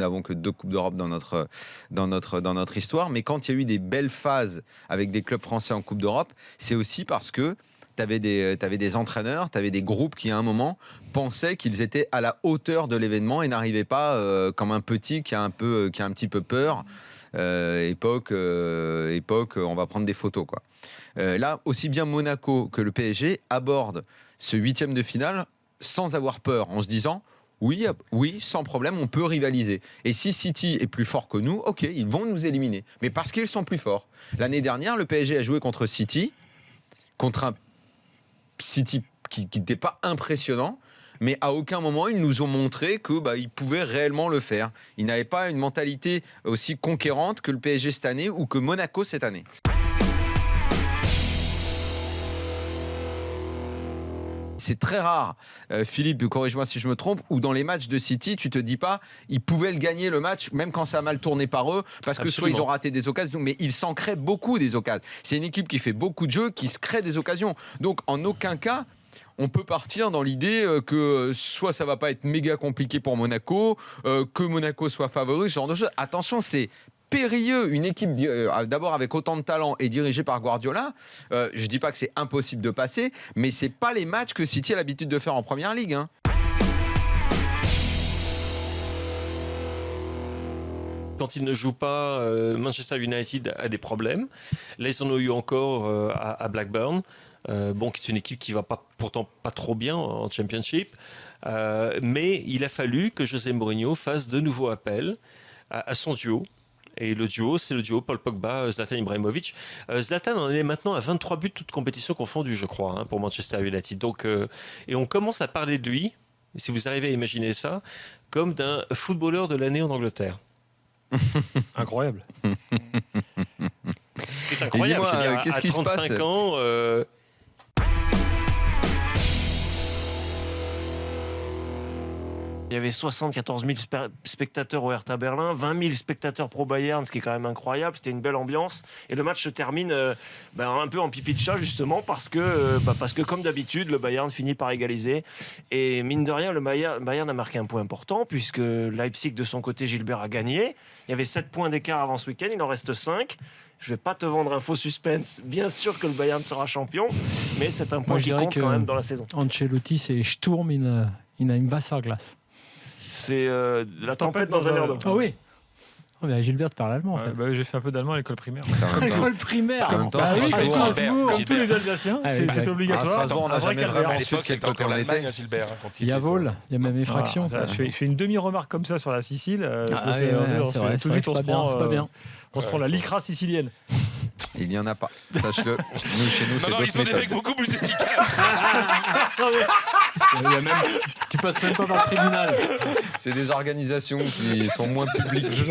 n'avons que 2 Coupes d'Europe dans notre histoire. Mais quand il y a eu des belles phases avec des clubs français en Coupe d'Europe, c'est aussi parce que t'avais des entraîneurs, t'avais des groupes qui à un moment pensaient qu'ils étaient à la hauteur de l'événement et n'arrivaient pas comme un petit qui a un petit peu peur. Époque, on va prendre des photos, quoi. Là, aussi bien Monaco que le PSG abordent ce 8e de finale sans avoir peur, en se disant oui, sans problème, on peut rivaliser. Et si City est plus fort que nous, ok, ils vont nous éliminer. Mais parce qu'ils sont plus forts. L'année dernière, le PSG a joué contre City, contre un City qui n'était pas impressionnant, mais à aucun moment ils nous ont montré qu'ils pouvaient réellement le faire. Ils n'avaient pas une mentalité aussi conquérante que le PSG cette année ou que Monaco cette année. C'est très rare, Philippe, corrige-moi si je me trompe, où dans les matchs de City, tu te dis pas, ils pouvaient le gagner le match, même quand ça a mal tourné par eux, parce que soit ils ont raté des occasions, mais ils s'en créent beaucoup des occasions. C'est une équipe qui fait beaucoup de jeux, qui se crée des occasions. Donc en aucun cas, on peut partir dans l'idée que soit ça va pas être méga compliqué pour Monaco, que Monaco soit favori, ce genre de choses. Attention, c'est périlleux, une équipe d'abord avec autant de talent et dirigée par Guardiola. Je dis pas que c'est impossible de passer, mais c'est pas les matchs que City a l'habitude de faire en première ligue, hein. Quand ils ne jouent pas, Manchester United a des problèmes. Là, ils en ont eu encore à Blackburn. Qui est une équipe qui va pourtant pas trop bien en Championship. Mais il a fallu que José Mourinho fasse de nouveau appel à son duo. Et le duo, c'est le duo Paul Pogba, Zlatan Ibrahimovic. Zlatan en est maintenant à 23 buts, toutes compétitions confondues, je crois, pour Manchester United. Donc, et on commence à parler de lui, si vous arrivez à imaginer ça, comme d'un footballeur de l'année en Angleterre. Incroyable. Ce qui est incroyable, je veux dire, qu'est-ce à qui 35 se passe ans... Il y avait 74 000 spectateurs au Hertha Berlin, 20 000 spectateurs pro Bayern, ce qui est quand même incroyable. C'était une belle ambiance. Et le match se termine un peu en pipi de chat, justement, parce que comme d'habitude, le Bayern finit par égaliser. Et mine de rien, le Bayern a marqué un point important, puisque Leipzig, de son côté, Gilbert a gagné. Il y avait 7 points d'écart avant ce week-end, il en reste 5. Je ne vais pas te vendre un faux suspense. Bien sûr que le Bayern sera champion, mais c'est un point qui compte quand même dans la saison. Ancelotti, c'est Sturm in einem Wasserglas. C'est la tempête dans un verre d'eau. Ah oui. Oh, bah, Gilbert parle allemand. En fait. J'ai fait un peu d'allemand à l'école primaire. L'école primaire. En même temps, Comme tous les Alsaciens, c'est obligatoire. À Strasbourg, on n'a jamais vraiment su À l'époque, c'était encore l'Allemagne, Gilbert. Il y a Vol, il y a même effraction. Je fais une demi-remarque comme ça sur la Sicile. C'est vrai, c'est pas bien. On se prend la licra sicilienne. Il n'y en a pas, sache-le. Chez nous, c'est Non, d'autres ils sont des mecs méthodes. beaucoup plus efficaces. Tu passes même pas par le tribunal. C'est des organisations qui sont moins publiques.